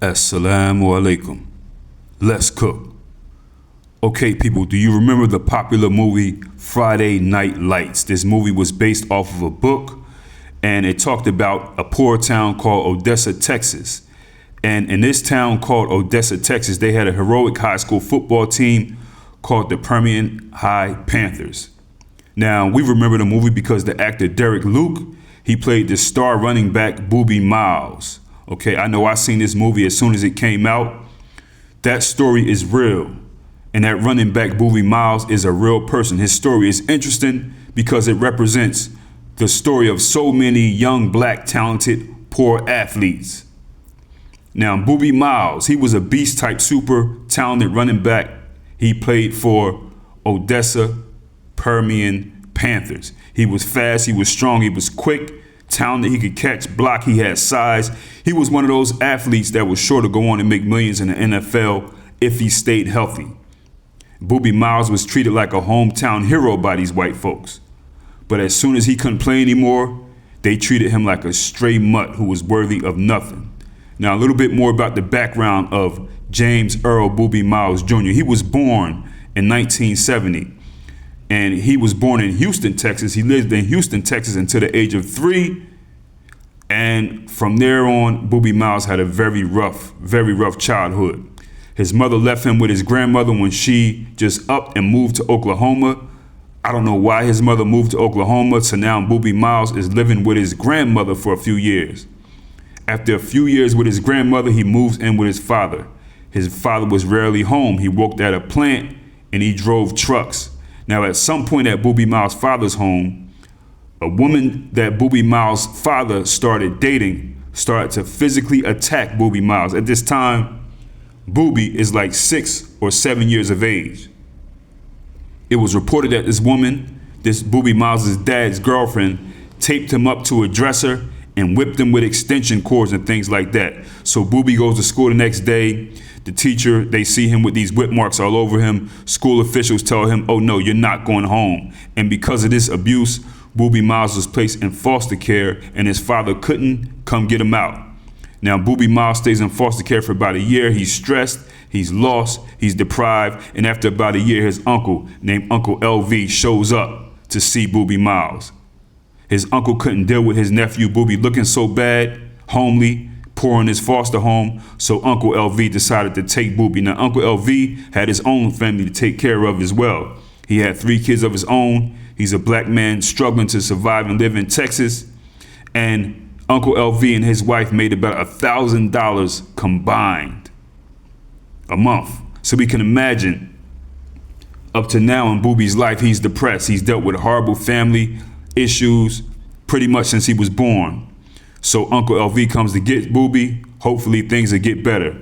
Assalamu alaikum. Let's cook. Okay, people, do you remember the popular movie Friday Night Lights? This movie was based off of a book, and it talked about a poor town called Odessa, Texas. And in this town called Odessa, Texas, they had a heroic high school football team called the Permian High Panthers. Now, we remember the movie because the actor Derek Luke, he played the star running back Boobie Miles. Okay, I know I seen this movie as soon as it came out. That story is real. And that running back Boobie Miles is a real person. His story is interesting because it represents the story of so many young, black, talented, poor athletes. Now, Boobie Miles, he was a beast type, super talented running back. He played for Odessa Permian Panthers. He was fast, he was strong, he was quick, talented, he could catch, block, he had size. He was one of those athletes that was sure to go on and make millions in the NFL if he stayed healthy. Boobie Miles was treated like a hometown hero by these white folks. But as soon as he couldn't play anymore, they treated him like a stray mutt who was worthy of nothing. Now, a little bit more about the background of James Earl Boobie Miles Jr. He was born in 1970, and he was born in Houston, Texas. He lived in Houston, Texas until the age of 3. And from there on, Boobie Miles had a very rough childhood. His mother left him with his grandmother when she just upped and moved to Oklahoma. I don't know why his mother moved to Oklahoma, so now Boobie Miles is living with his grandmother for a few years. After a few years with his grandmother, he moves in with his father. His father was rarely home. He worked at a plant and he drove trucks. Now, at some point at Boobie Miles' father's home, a woman that Boobie Miles' father started dating started to physically attack Boobie Miles. At this time, Boobie is like 6 or 7 years of age. It was reported that this woman, this Boobie Miles' dad's girlfriend, taped him up to a dresser and whipped him with extension cords and things like that. So Boobie goes to school the next day. The teacher, they see him with these whip marks all over him. School officials tell him, oh no, you're not going home. And because of this abuse, Boobie Miles was placed in foster care and his father couldn't come get him out. Now, Boobie Miles stays in foster care for about a year. He's stressed, he's lost, he's deprived. And after about a year, his uncle, named Uncle LV, shows up to see Boobie Miles. His uncle couldn't deal with his nephew Boobie looking so bad, homely, poor in his foster home, so Uncle LV decided to take Boobie. Now, Uncle LV had his own family to take care of as well. He had 3 kids of his own. He's a black man struggling to survive and live in Texas. And Uncle LV and his wife made about $1,000 combined a month. So we can imagine up to now in Boobie's life, he's depressed. He's dealt with horrible family issues pretty much since he was born. So Uncle LV comes to get Boobie. Hopefully things will get better.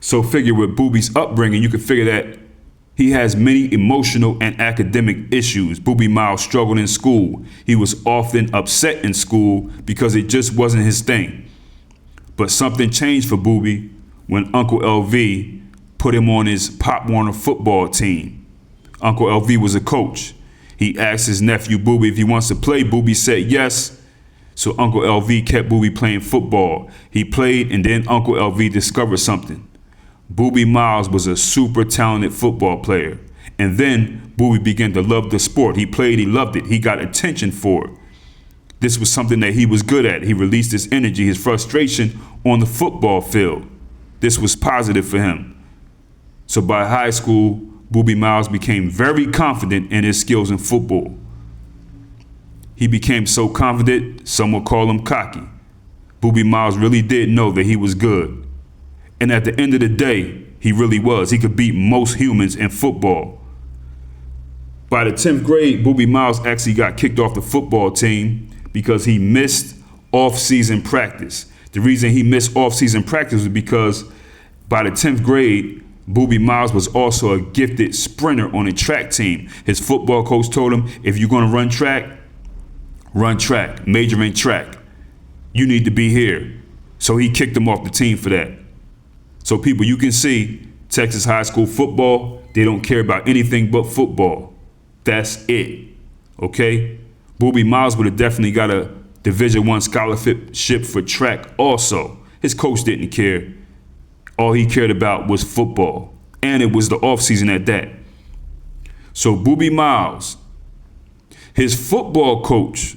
So figure with Boobie's upbringing, you can figure that he has many emotional and academic issues. Boobie Miles struggled in school. He was often upset in school because it just wasn't his thing. But something changed for Boobie when Uncle LV put him on his Pop Warner football team. Uncle LV was a coach. He asked his nephew Boobie if he wants to play. Boobie said yes. So Uncle LV kept Boobie playing football. He played, and then Uncle LV discovered something. Boobie Miles was a super talented football player. And then Boobie began to love the sport. He played, he loved it. He got attention for it. This was something that he was good at. He released his energy, his frustration on the football field. This was positive for him. So by high school, Boobie Miles became very confident in his skills in football. He became so confident, some would call him cocky. Boobie Miles really did know that he was good. And at the end of the day, he really was. He could beat most humans in football. By the 10th grade, Boobie Miles actually got kicked off the football team because he missed off-season practice. The reason he missed off-season practice was because by the 10th grade, Boobie Miles was also a gifted sprinter on a track team. His football coach told him, if you're going to run track, major in track. You need to be here. So he kicked him off the team for that. So people, you can see Texas high school football, they don't care about anything but football. That's it. Okay? Boobie Miles would have definitely got a Division I scholarship for track also. His coach didn't care. All he cared about was football, and it was the offseason at that. So Boobie Miles, his football coach,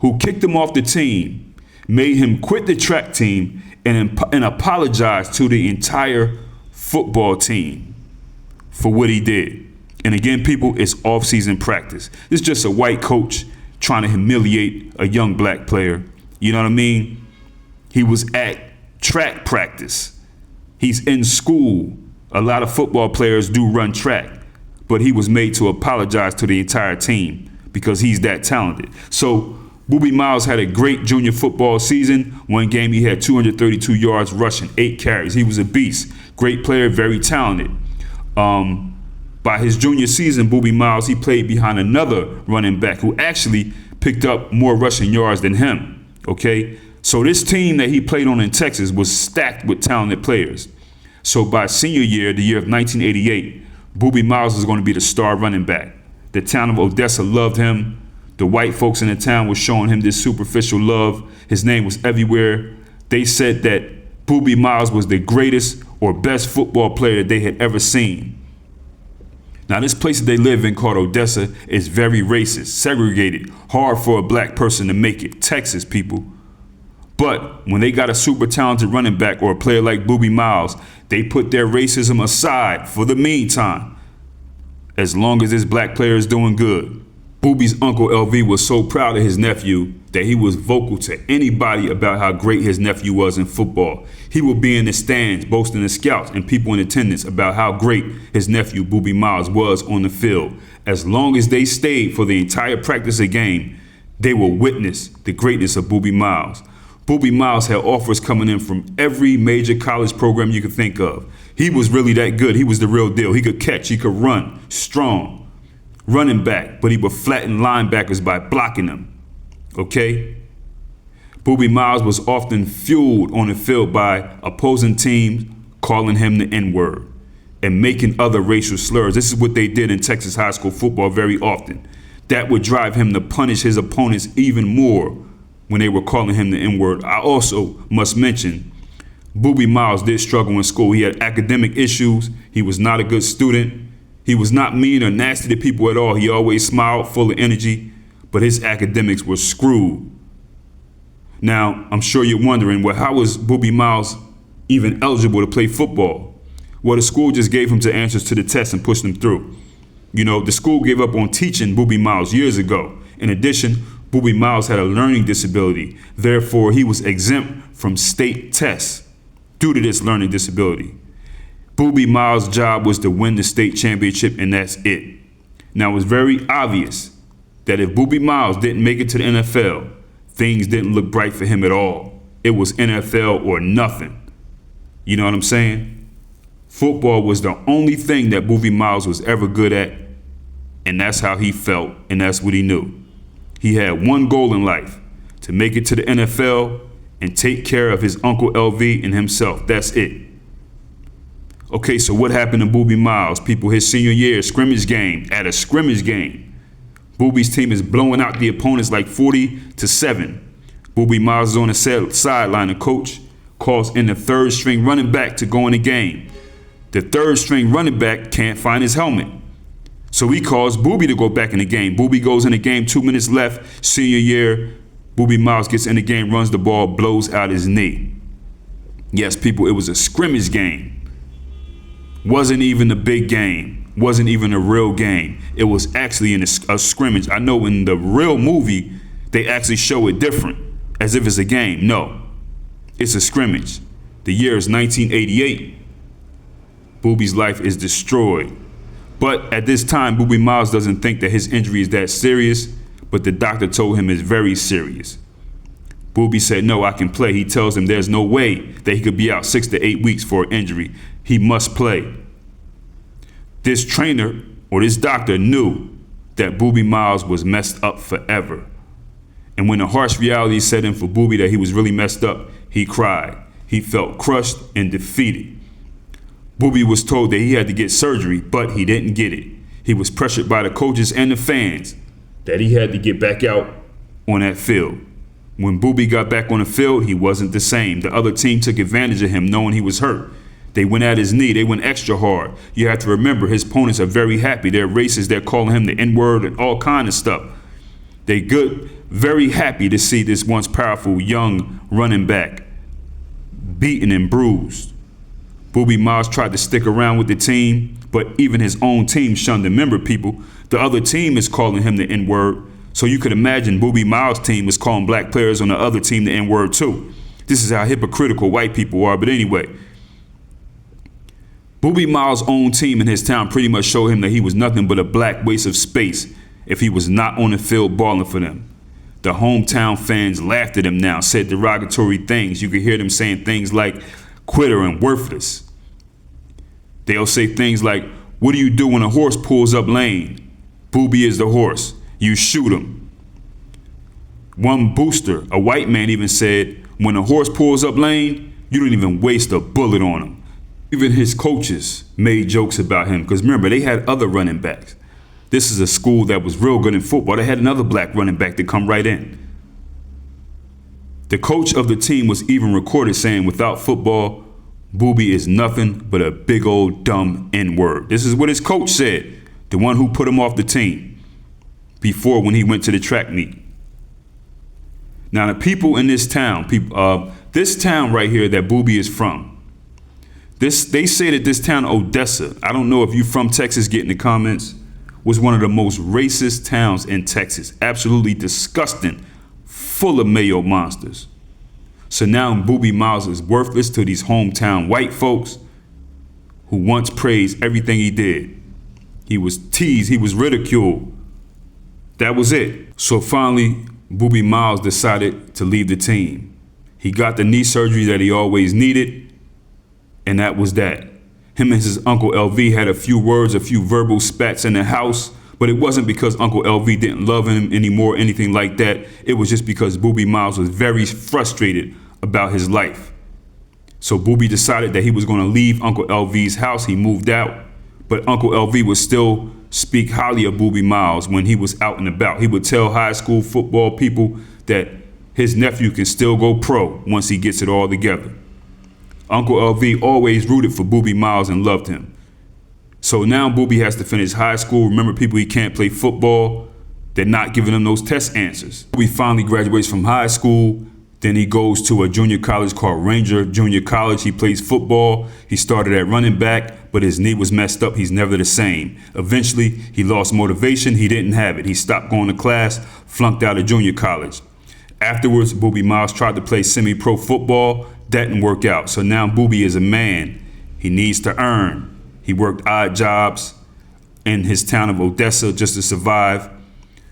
who kicked him off the team, made him quit the track team and apologize to the entire football team for what he did. And again, people, it's off-season practice. This is just a white coach trying to humiliate a young black player. You know what I mean? He was at track practice. He's in school. A lot of football players do run track, but he was made to apologize to the entire team because he's that talented. So Boobie Miles had a great junior football season. One game he had 232 yards rushing, 8 carries. He was a beast. Great player, very talented. By his junior season, Boobie Miles, he played behind another running back who actually picked up more rushing yards than him, okay? So this team that he played on in Texas was stacked with talented players. So by senior year, the year of 1988, Boobie Miles was going to be the star running back. The town of Odessa loved him. The white folks in the town were showing him this superficial love. His name was everywhere. They said that Boobie Miles was the greatest or best football player that they had ever seen. Now, this place that they live in called Odessa is very racist, segregated, hard for a black person to make it. Texas, people. But when they got a super talented running back or a player like Boobie Miles, they put their racism aside for the meantime, as long as this black player is doing good. Boobie's uncle LV was so proud of his nephew that he was vocal to anybody about how great his nephew was in football. He would be in the stands boasting to scouts and people in attendance about how great his nephew Boobie Miles was on the field. As long as they stayed for the entire practice or game, they will witness the greatness of Boobie Miles. Boobie Miles had offers coming in from every major college program you could think of. He was really that good. He was the real deal. He could catch, he could run, strong. Running back, but he would flatten linebackers by blocking them, okay? Boobie Miles was often fueled on the field by opposing teams calling him the N-word and making other racial slurs. This is what they did in Texas high school football very often. That would drive him to punish his opponents even more when they were calling him the N-word. I also must mention, Boobie Miles did struggle in school. He had academic issues. He was not a good student. He was not mean or nasty to people at all. He always smiled, full of energy, but his academics were screwed. Now, I'm sure you're wondering, well, how was Boobie Miles even eligible to play football? Well, the school just gave him the answers to the test and pushed him through. You know, the school gave up on teaching Boobie Miles years ago. In addition, Boobie Miles had a learning disability. Therefore, he was exempt from state tests due to this learning disability. Boobie Miles' job was to win the state championship, and that's it. Now, it was very obvious that if Boobie Miles didn't make it to the NFL, things didn't look bright for him at all. It was NFL or nothing. You know what I'm saying? Football was the only thing that Boobie Miles was ever good at, and that's how he felt, and that's what he knew. He had one goal in life, to make it to the NFL and take care of his Uncle LV and himself. That's it. Okay, so what happened to Boobie Miles? People, his senior year, scrimmage game, at a scrimmage game. Boobie's team is blowing out the opponents like 40-7. Boobie Miles is on the sideline. The coach calls in the third string running back to go in the game. The third string running back can't find his helmet. So he calls Boobie to go back in the game. Boobie goes in the game, 2 minutes left, senior year. Boobie Miles gets in the game, runs the ball, blows out his knee. Yes, people, it was a scrimmage game. Wasn't even a big game. Wasn't even a real game. It was actually in a scrimmage. I know in the real movie, they actually show it different, as if it's a game. No, it's a scrimmage. The year is 1988. Boobie's life is destroyed. But at this time, Boobie Miles doesn't think that his injury is that serious, but the doctor told him it's very serious. Boobie said, no, I can play. He tells him there's no way that he could be out 6 to 8 weeks for an injury. He must play. This trainer or this doctor knew that Boobie Miles was messed up forever. And when the harsh reality set in for Boobie that he was really messed up, he cried. He felt crushed and defeated. Boobie was told that he had to get surgery, but he didn't get it. He was pressured by the coaches and the fans that he had to get back out on that field. When Boobie got back on the field, he wasn't the same. The other team took advantage of him knowing he was hurt. They went at his knee. They went extra hard. You have to remember, his opponents are very happy. They're racist. They're calling him the N-word and all kind of stuff. They good, very happy to see this once powerful young running back beaten and bruised. Boobie Miles tried to stick around with the team, but even his own team shunned him. Remember, people, the other team is calling him the N-word. So you could imagine Boobie Miles' team is calling black players on the other team the N-word too. This is how hypocritical white people are. But anyway, Boobie Miles' own team in his town pretty much showed him that he was nothing but a black waste of space if he was not on the field balling for them. The hometown fans laughed at him now, said derogatory things. You could hear them saying things like quitter and worthless. They'll say things like, what do you do when a horse pulls up lane? Boobie is the horse. You shoot him. One booster, a white man, even said, when a horse pulls up lane, you don't even waste a bullet on him. Even his coaches made jokes about him because remember, they had other running backs. This is a school that was real good in football. They had another black running back to come right in. The coach of the team was even recorded saying, without football, Boobie is nothing but a big old dumb N-word. This is what his coach said, the one who put him off the team before when he went to the track meet. Now the people in this town, this town right here that Boobie is from, they say that this town, Odessa, I don't know if you from Texas, get in the comments, was one of the most racist towns in Texas. Absolutely disgusting, full of mayo monsters. So now Boobie Miles is worthless to these hometown white folks who once praised everything he did. He was teased, he was ridiculed. That was it. So finally, Boobie Miles decided to leave the team. He got the knee surgery that he always needed, and that was that. Him and his Uncle LV had a few words, a few verbal spats in the house, but it wasn't because Uncle LV didn't love him anymore, anything like that. It was just because Boobie Miles was very frustrated about his life. So Boobie decided that he was going to leave Uncle LV's house. He moved out, but Uncle LV would still speak highly of Boobie Miles when he was out and about. He would tell high school football people that his nephew can still go pro once he gets it all together. Uncle LV always rooted for Boobie Miles and loved him. So now Boobie has to finish high school. Remember, people, he can't play football. They're not giving him those test answers. Boobie finally graduates from high school. Then he goes to a junior college called Ranger Junior College. He plays football. He started at running back, but his knee was messed up. He's never the same. Eventually, he lost motivation. He didn't have it. He stopped going to class, flunked out of junior college. Afterwards, Boobie Miles tried to play semi-pro football. That didn't work out. So now Boobie is a man. He needs to earn. He worked odd jobs in his town of Odessa just to survive.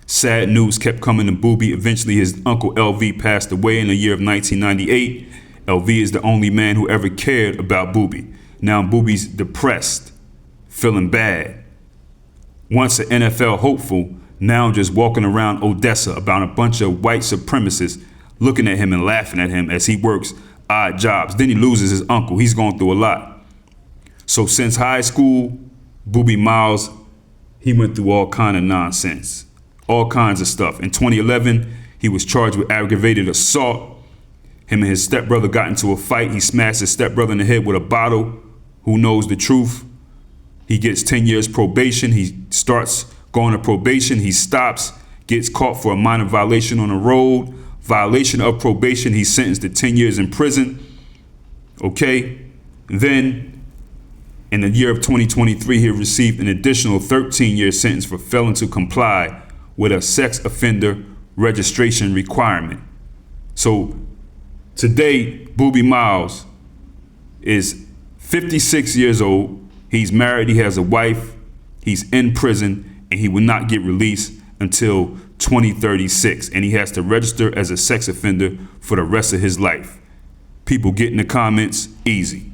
Sad news kept coming to Boobie. Eventually, his uncle LV passed away in the year of 1998. LV is the only man who ever cared about Boobie. Now Boobie's depressed, feeling bad. Once an NFL hopeful, now just walking around Odessa about a bunch of white supremacists looking at him and laughing at him as he works odd jobs. Then he loses his uncle. He's going through a lot. So since high school, Boobie Miles, he went through all kind of nonsense. All kinds of stuff. In 2011, he was charged with aggravated assault. Him and his stepbrother got into a fight. He smashed his stepbrother in the head with a bottle. Who knows the truth? He gets 10 years probation. He starts going to probation. He stops, gets caught for a minor violation on the road. Violation of probation. He's sentenced to 10 years in prison. Okay. Then in the year of 2023, he received an additional 13-year sentence for failing to comply with a sex offender registration requirement. So today, Boobie Miles is 56 years old. He's married, he has a wife, he's in prison, and he will not get released until 2036. And he has to register as a sex offender for the rest of his life. People, get in the comments, easy.